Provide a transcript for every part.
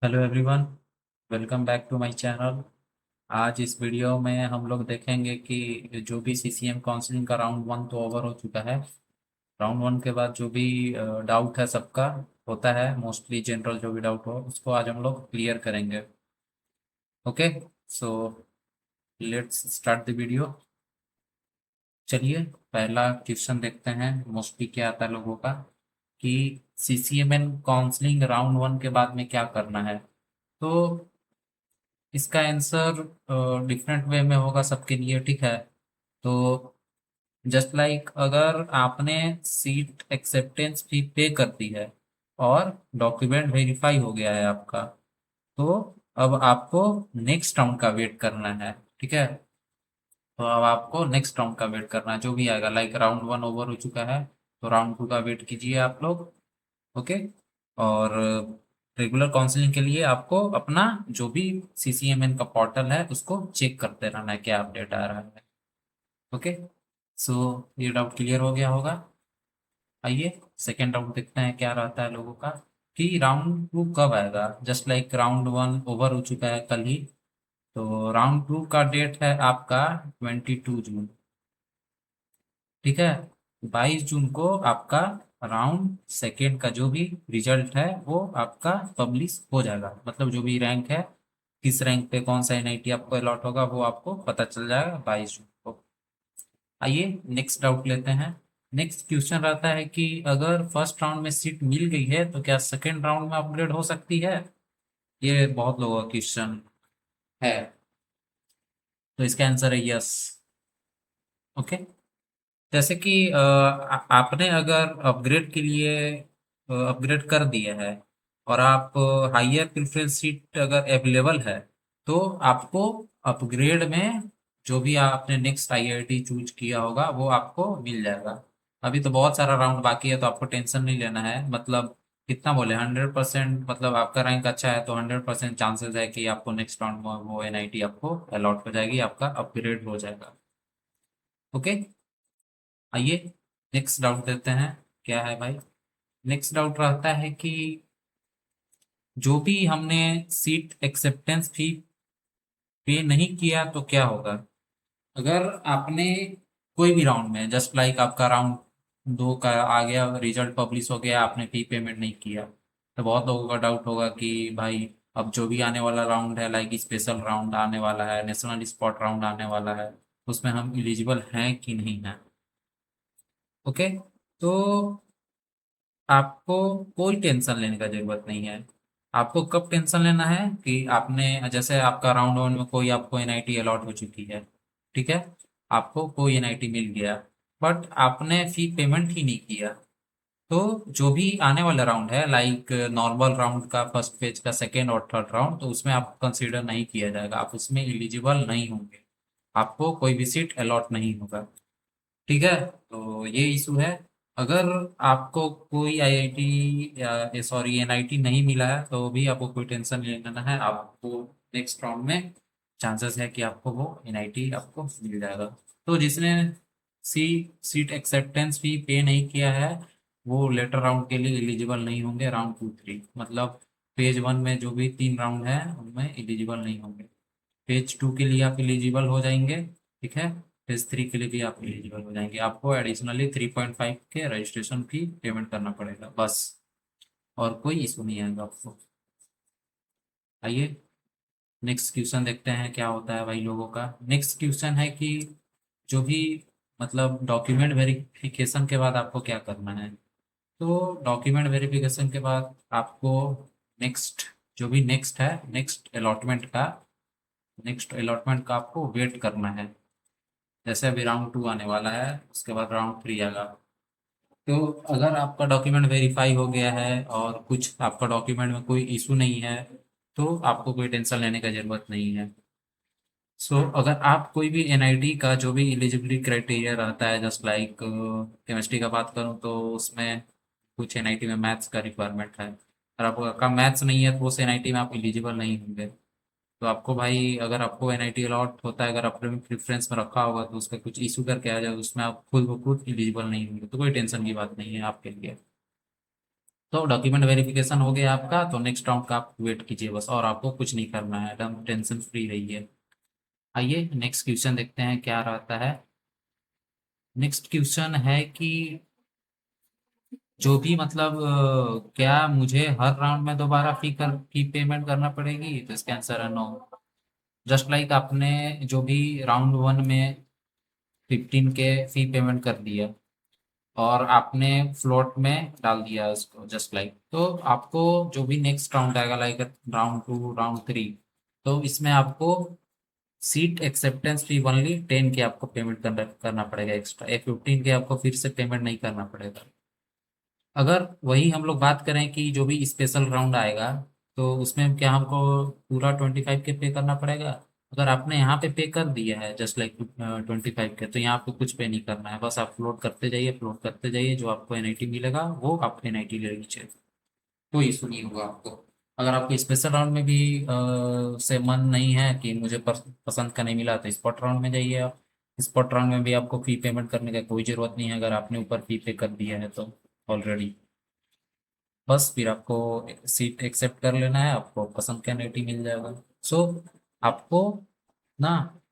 Hello everyone, welcome back to my channel. आज इस video में हम लोग देखेंगे कि जो भी सीसीएम काउंसलिंग का राउंड वन तो ओवर हो चुका है। राउंड वन के बाद जो भी डाउट है सबका होता है, मोस्टली जनरल जो भी डाउट हो उसको आज हम लोग क्लियर करेंगे। Okay, so let's start the video. चलिए, पहला क्वेश्चन देखते हैं मोस्टली क्या आता है लोगों का कि सीसीएमएन काउंसलिंग राउंड वन के बाद में क्या करना है। तो इसका आंसर डिफरेंट वे में होगा सबके लिए, ठीक है। तो जस्ट लाइक अगर आपने सीट एक्सेप्टेंस फी पे कर दी है और डॉक्यूमेंट वेरीफाई हो गया है आपका, तो अब आपको नेक्स्ट राउंड का वेट करना है, ठीक है। तो अब आपको नेक्स्ट राउंड का वेट करना है, जो भी आएगा। लाइक राउंड वन ओवर हो चुका है तो राउंड टू का वेट कीजिए आप लोग। ओके। और रेगुलर काउंसलिंग के लिए आपको अपना जो भी सीसीएमएन का पोर्टल है उसको चेक करते रहना है क्या अपडेट आ रहा है। ओके, सो ये डाउट क्लियर हो गया होगा। आइए सेकेंड राउंड देखते हैं क्या रहता है लोगों का कि राउंड टू कब आएगा। Just like round one over हो चुका है कल ही, तो राउंड टू का डेट है आपका 22 जून, ठीक है। 22 जून को आपका राउंड सेकेंड का जो भी रिजल्ट है वो आपका पब्लिश हो जाएगा। मतलब जो भी रैंक है, किस रैंक पे कौन सा एनआईटी आपको अलॉट होगा वो आपको पता चल जाएगा 22 जून को। आइए नेक्स्ट डाउट लेते हैं। नेक्स्ट क्वेश्चन रहता है कि अगर फर्स्ट राउंड में सीट मिल गई है तो क्या सेकेंड राउंड में अपग्रेड हो सकती है। ये बहुत लोगों का क्वेश्चन है, तो इसका आंसर है यस। ओके, जैसे कि आपने अगर अपग्रेड के लिए अपग्रेड कर दिया है और आप हायर प्रेफरेंस सीट अगर अवेलेबल है, तो आपको अपग्रेड में जो भी आपने नेक्स्ट आईआईटी चूज किया होगा वो आपको मिल जाएगा। अभी तो बहुत सारा राउंड बाकी है तो आपको टेंशन नहीं लेना है। मतलब कितना बोले, 100%। मतलब आपका रैंक अच्छा है तो 100% चांसेस है कि आपको नेक्स्ट राउंड में वो एनआईटी आपको अलॉट हो जाएगी, आपका अपग्रेड हो जाएगा। ओके, आइए नेक्स्ट डाउट देते हैं। क्या है भाई? नेक्स्ट डाउट रहता है कि जो भी हमने सीट एक्सेप्टेंस फी पे नहीं किया तो क्या होगा। अगर आपने कोई भी राउंड में, जस्ट लाइक आपका राउंड दो का आ गया, रिजल्ट पब्लिश हो गया, आपने फी पेमेंट नहीं किया, तो बहुत लोगों का डाउट होगा कि भाई अब जो भी आने वाला राउंड है, लाइक स्पेशल राउंड आने वाला है, नेशनल स्पॉट राउंड आने वाला है, उसमें हम एलिजिबल हैं कि नहीं हैं। ओके, तो आपको कोई टेंशन लेने का जरूरत नहीं है। आपको कब टेंशन लेना है कि आपने, जैसे आपका राउंड वन में कोई आपको एनआईटी अलॉट हो चुकी है, ठीक है, आपको कोई एनआईटी मिल गया, बट आपने फी पेमेंट ही नहीं किया। तो जो भी आने वाला राउंड है, लाइक नॉर्मल राउंड का फर्स्ट फेज का सेकेंड और थर्ड राउंड, तो उसमें आपको कंसीडर नहीं किया जाएगा, आप उसमें एलिजिबल नहीं होंगे, आपको कोई भी सीट अलॉट नहीं होगा, ठीक है। तो ये इशू है। अगर आपको कोई आईआईटी या सॉरी एनआईटी नहीं मिला है तो भी आपको कोई टेंशन नहीं लेना है। आपको नेक्स्ट राउंड में चांसेस है कि आपको वो एनआईटी आपको मिल जाएगा। तो जिसने सी सीट एक्सेप्टेंस फी पे नहीं किया है वो लेटर राउंड के लिए एलिजिबल नहीं होंगे। राउंड टू थ्री मतलब फेज वन में जो भी तीन राउंड है उनमें एलिजिबल नहीं होंगे। फेज टू के लिए आप एलिजिबल हो जाएंगे, ठीक है। फेज थ्री के लिए भी आप एलिजिबल हो जाएंगे। आपको एडिशनली 3.5 के रजिस्ट्रेशन फी पेमेंट करना पड़ेगा बस, और कोई इशू नहीं आएगा आपको। आइए नेक्स्ट क्वेश्चन देखते हैं क्या होता है भाई लोगों का। नेक्स्ट क्वेश्चन है कि जो भी मतलब डॉक्यूमेंट वेरिफिकेशन के बाद आपको क्या करना है। तो डॉक्यूमेंट वेरिफिकेशन के बाद आपको नेक्स्ट जो भी नेक्स्ट अलॉटमेंट का आपको वेट करना है। जैसे अभी राउंड टू आने वाला है, उसके बाद राउंड थ्री आएगा। तो अगर आपका डॉक्यूमेंट वेरीफाई हो गया है और कुछ आपका डॉक्यूमेंट में कोई इशू नहीं है, तो आपको कोई टेंशन लेने का जरूरत नहीं है। सो अगर आप कोई भी एनआईटी का जो भी एलिजिबिलिटी क्राइटेरिया रहता है, जस्ट लाइक केमिस्ट्री का बात करूँ तो उसमें कुछ एनआईटी में मैथ्स का रिक्वायरमेंट है, और आपका मैथ्स नहीं है तो उस एनआईटी में आप एलिजिबल नहीं होंगे। तो आपको भाई, अगर आपको एनआईटी अलॉट होता है, अगर आपने प्रेफरेंस में रखा होगा तो उसका कुछ इशू करके आ जाए, उसमें आप खुद ब खुद एलिजिबल नहीं होंगे, तो कोई टेंशन की बात नहीं है आपके लिए। तो डॉक्यूमेंट वेरिफिकेशन हो गया आपका, तो नेक्स्ट राउंड का आप वेट कीजिए बस, और आपको कुछ नहीं करना है, एकदम टेंशन फ्री रहिए। आइए नेक्स्ट क्वेश्चन देखते हैं क्या रहता है। नेक्स्ट क्वेश्चन है कि जो भी मतलब क्या मुझे हर राउंड में दोबारा फी पेमेंट करना पड़ेगी, तो इसका आंसर है नो। जस्ट लाइक आपने जो भी राउंड वन में 15 के फी पेमेंट कर दिया और आपने फ्लोट में डाल दिया उसको, जस्ट लाइक, तो आपको जो भी नेक्स्ट राउंड आएगा, like round two round three, तो इसमें आपको सीट एक्सेप्टेंस फी ओनली 10 के आपको पेमेंट करना पड़ेगा एक्स्ट्रा, एक 15 के आपको फिर से पेमेंट नहीं करना पड़ेगा। अगर वही हम लोग बात करें कि जो भी स्पेशल राउंड आएगा, तो उसमें क्या हमको पूरा 25 के पे करना पड़ेगा? अगर आपने यहाँ पे पे कर दिया है जस्ट लाइक 25 के, तो यहाँ आपको कुछ पे नहीं करना है, बस आप फ्लोट करते जाइए, फ्लोट करते जाइए, जो आपको एनआईटी मिलेगा वो आप एनआईटी ले लीजिए, कोई इशू नहीं होगा आपको। अगर आपको स्पेशल राउंड में भी से मन नहीं है कि मुझे पसंद का नहीं मिला, तो स्पॉट राउंड में जाइए आप। स्पॉट राउंड में भी आपको फी पेमेंट करने का कोई ज़रूरत नहीं है, अगर आपने ऊपर फी पे कर दिया है तो ऑलरेडी, बस फिर आपको सीट एक्सेप्ट कर लेना है, आपको पसंद का एनआईटी मिल जाएगा। सो आपको ना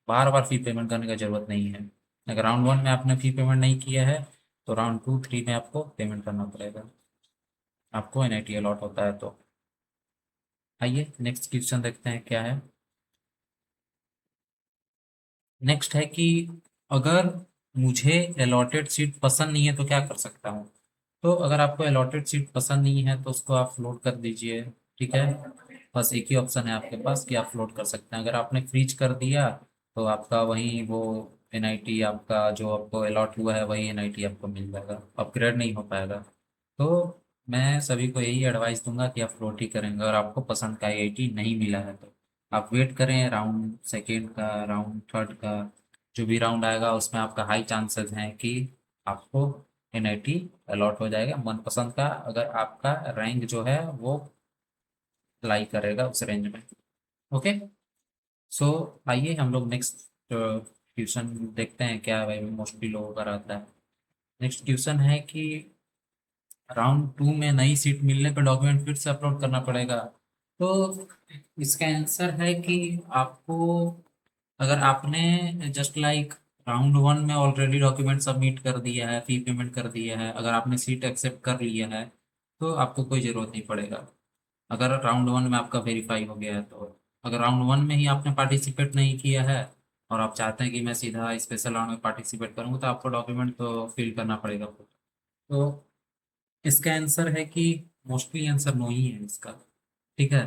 बार बार फी पेमेंट करने का जरूरत नहीं है। अगर राउंड वन में आपने फी पेमेंट नहीं किया है, तो राउंड टू थ्री में आपको पेमेंट करना पड़ेगा, आपको एनआईटी अलॉट होता है तो। आइए नेक्स्ट क्वेश्चन देखते हैं क्या है। नेक्स्ट है कि अगर मुझे अलॉटेड सीट पसंद नहीं है तो क्या कर सकता हूँ? तो अगर आपको अलॉटेड सीट पसंद नहीं है तो उसको आप फ्लोट कर दीजिए, ठीक है। बस एक ही ऑप्शन है आपके पास कि आप फ्लोट कर सकते हैं। अगर आपने फ्रीज कर दिया, तो आपका वही वो एनआईटी आपका जो आपको अलॉट हुआ है वही एनआईटी आपको मिल जाएगा, अपग्रेड नहीं हो पाएगा। तो मैं सभी को यही एडवाइस दूंगा कि आप फ्लोट ही करेंगे, अगर आपको पसंद का आईआईटी नहीं मिला है तो आप वेट करें राउंड सेकेंड का, राउंड थर्ड का, जो भी राउंड आएगा उसमें आपका हाई चांसेस हैं कि आपको एनआईटी अलॉट हो जाएगा मनपसंद का, अगर आपका रैंक जो है वो लाई करेगा उस रेंज में। ओके। सो आइए हम लोग नेक्स्ट क्वेश्चन देखते हैं क्या भाई मोस्टली लोगों का रहता है। नेक्स्ट क्वेश्चन है कि राउंड टू में नई सीट मिलने पर डॉक्यूमेंट फिर से अपलोड करना पड़ेगा। तो इसका आंसर है कि आपको, अगर आपने जस्ट लाइक राउंड वन में ऑलरेडी डॉक्यूमेंट सबमिट कर दिया है, फी पेमेंट कर दिया है, अगर आपने सीट एक्सेप्ट कर लिया है, तो आपको कोई ज़रूरत नहीं पड़ेगा। अगर राउंड वन में आपका वेरीफाई हो गया है तो। अगर राउंड वन में ही आपने पार्टिसिपेट नहीं किया है और आप चाहते हैं कि मैं सीधा स्पेशल राउंड में पार्टिसिपेट करूँ, तो आपको डॉक्यूमेंट तो फिल करना पड़ेगा। तो इसका आंसर है कि मोस्टली आंसर नो ही है इसका, ठीक है।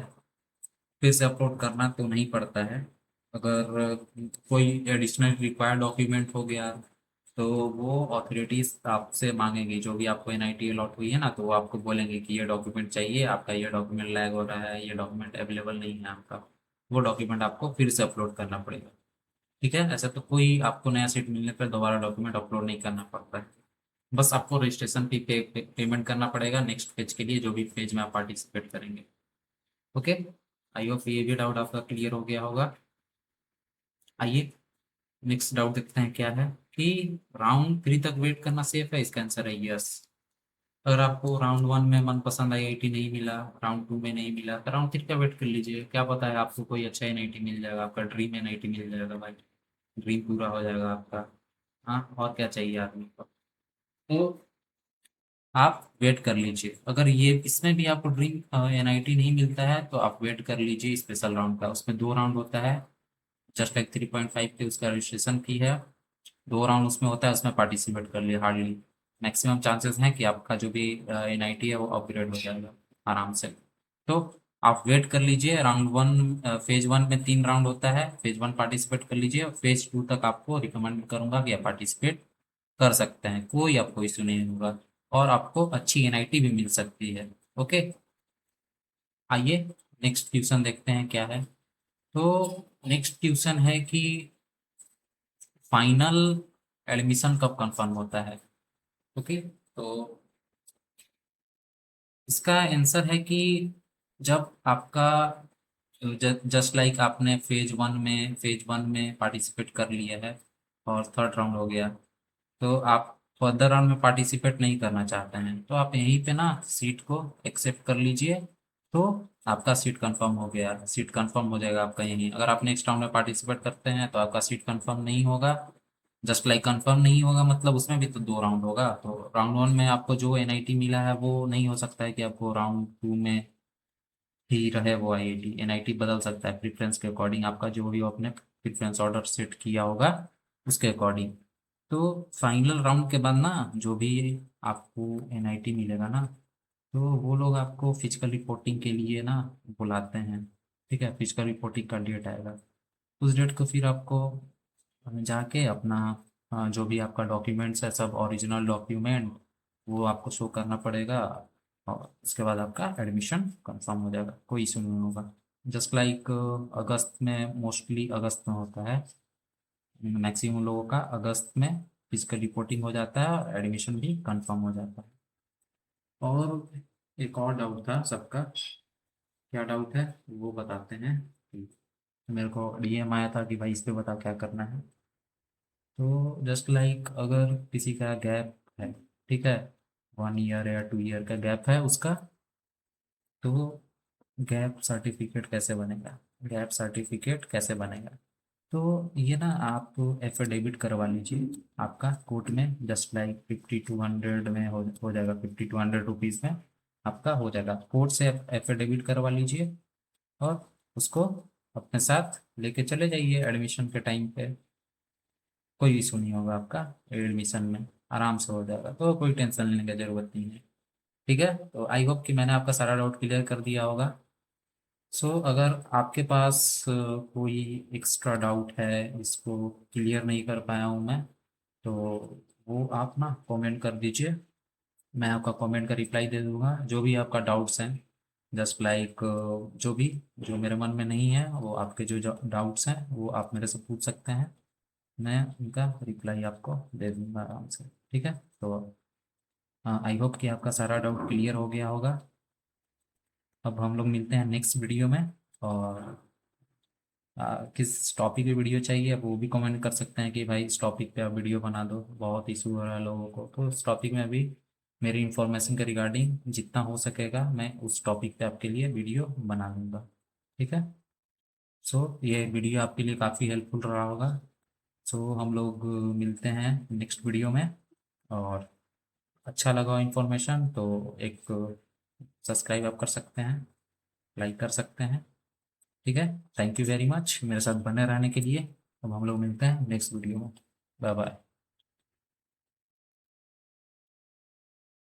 फिर से अपलोड करना तो नहीं पड़ता है। अगर कोई एडिशनल रिक्वायर्ड डॉक्यूमेंट हो गया, तो वो अथॉरिटीज आपसे मांगेंगी, जो भी आपको एनआईटी अलॉट हुई है ना, तो वो आपको बोलेंगे कि ये डॉक्यूमेंट चाहिए, आपका ये डॉक्यूमेंट लैग हो रहा है, ये डॉक्यूमेंट अवेलेबल नहीं है आपका, वो डॉक्यूमेंट आपको फिर से अपलोड करना पड़ेगा, ठीक है। ऐसा तो कोई आपको नया सीट मिलने पर दोबारा डॉक्यूमेंट अपलोड नहीं करना पड़ता है, बस आपको रजिस्ट्रेशन फी पेमेंट करना पड़ेगा नेक्स्ट पेज के लिए, जो भी पेज में आप पार्टिसिपेट करेंगे। ओके। आई होप ये भी डाउट आपका क्लियर हो गया होगा। आइए नेक्स्ट डाउट देखते हैं क्या है कि राउंड थ्री तक वेट करना सेफ है, इसका आंसर है यस। अगर आपको राउंड वन में मनपसंद आईआईटी नहीं मिला, राउंड टू में नहीं मिला, तो राउंड थ्री का वेट कर लीजिए, क्या पता है आपको कोई अच्छा एनआईटी मिल जाएगा, आपका ड्रीम एनआईटी मिल जाएगा भाई, ड्रीम पूरा हो जाएगा आपका। हाँ, और क्या चाहिए आदमी को। तो आप वेट कर लीजिए, अगर ये इसमें भी आपको ड्रीम एनआईटी नहीं मिलता है, तो आप वेट कर लीजिए स्पेशल राउंड का, उसमें दो राउंड होता है, जस्ट लाइक 3.5 की उसका रजिस्ट्रेशन फी है, दो राउंड उसमें होता है, उसमें पार्टिसिपेट कर लिए, हार्डली मैक्सिमम चांसेस हैं कि आपका जो भी एनआईटी है वो अपग्रेड हो जाएगा आराम से। तो आप वेट कर लीजिए, राउंड वन फेज वन में 3 राउंड होता है, फेज वन पार्टिसिपेट कर लीजिए, और फेज टू तक आपको रिकमेंड करूंगा कि आप पार्टिसिपेट कर सकते हैं, कोई आपको इशू नहीं होगा, और आपको अच्छी एनआईटी भी मिल सकती है। ओके। आइए नेक्स्ट क्वेश्चन देखते हैं क्या है। तो नेक्स्ट क्वेश्चन है कि फाइनल एडमिशन कब कंफर्म होता है? ओके। तो इसका आंसर है कि जब आपका जस्ट लाइक आपने फेज वन में पार्टिसिपेट कर लिया है और थर्ड राउंड हो गया, तो आप फर्दर राउंड में पार्टिसिपेट नहीं करना चाहते हैं तो आप यहीं पे ना सीट को एक्सेप्ट कर लीजिए। तो आपका सीट कंफर्म हो गया, सीट कंफर्म हो जाएगा आपका यहीं। अगर आप नेक्स्ट राउंड में पार्टिसिपेट करते हैं तो आपका सीट कंफर्म नहीं होगा। जस्ट लाइक कंफर्म नहीं होगा मतलब उसमें भी तो 2 राउंड होगा। तो राउंड 1 में आपको जो एनआईटी मिला है वो नहीं हो सकता है कि आपको राउंड 2 में ही रहे वो आईआईटी। एनआईटी बदल सकता है प्रेफरेंस के अकॉर्डिंग, आपका जो भी आपने प्रेफरेंस ऑर्डर सेट किया होगा उसके अकॉर्डिंग। तो फाइनल राउंड के बाद ना जो भी आपको एनआईटी मिलेगा ना, तो वो लोग आपको फिजिकल रिपोर्टिंग के लिए ना बुलाते हैं। ठीक है, फिजिकल रिपोर्टिंग का डेट आएगा। उस डेट को फिर आपको जाके अपना जो भी आपका डॉक्यूमेंट्स है सब ओरिजिनल डॉक्यूमेंट वो आपको शो करना पड़ेगा। और उसके बाद आपका एडमिशन कंफर्म हो जाएगा, कोई इशू नहीं होगा। जस्ट लाइक अगस्त में, मोस्टली अगस्त में होता है, मैक्सिमम लोगों का अगस्त में फिजिकल रिपोर्टिंग हो जाता है और एडमिशन भी कंफर्म हो जाता है। और एक और डाउट था सबका, क्या डाउट है वो बताते हैं। मेरे को डीएम आया था कि भाई इस पे बता क्या करना है। तो जस्ट लाइक अगर किसी का गैप है, ठीक है, 1 ईयर या 2 ईयर का गैप है उसका, तो गैप सर्टिफिकेट कैसे बनेगा, गैप सर्टिफिकेट कैसे बनेगा। तो ये ना आप एफिडेविट करवा लीजिए आपका कोर्ट में। जस्ट लाइक 5200 में हो जाएगा, 5200 रुपीज़ में आपका हो जाएगा। कोर्ट से एफिडेविट करवा लीजिए और उसको अपने साथ लेके चले जाइए एडमिशन के टाइम पे। कोई इशू नहीं होगा आपका, एडमिशन में आराम से हो जाएगा, तो कोई टेंशन लेने की जरूरत नहीं है। ठीक है, तो आई होप कि मैंने आपका सारा डाउट क्लियर कर दिया होगा। सो अगर आपके पास कोई एक्स्ट्रा डाउट है, इसको क्लियर नहीं कर पाया हूँ मैं, तो वो आप ना कमेंट कर दीजिए। मैं आपका कमेंट का रिप्लाई दे दूंगा। जो भी आपका डाउट्स हैं, जस्ट लाइक जो भी जो मेरे मन में नहीं है वो आपके जो डाउट्स हैं वो आप मेरे से पूछ सकते हैं। मैं उनका रिप्लाई आपको दे दूंगा आराम से। ठीक है, तो आई होप कि आपका सारा डाउट क्लियर हो गया होगा। अब हम लोग मिलते हैं नेक्स्ट वीडियो में। और किस टॉपिक पे वीडियो चाहिए आप वो भी कमेंट कर सकते हैं कि भाई इस टॉपिक पे आप वीडियो बना दो, बहुत इशू हो रहा है लोगों को। तो उस टॉपिक में भी मेरी इंफॉर्मेशन के रिगार्डिंग जितना हो सकेगा मैं उस टॉपिक पे आपके लिए वीडियो बना दूंगा। ठीक है, सो ये वीडियो आपके लिए काफ़ी हेल्पफुल रहा होगा। सो हम लोग मिलते हैं नेक्स्ट वीडियो में। और अच्छा लगा इन्फॉर्मेशन तो एक सब्सक्राइब आप कर सकते हैं, लाइक कर सकते हैं। ठीक है, थैंक यू वेरी मच मेरे साथ बने रहने के लिए। अब हम लोग मिलते हैं नेक्स्ट वीडियो में। Bye bye.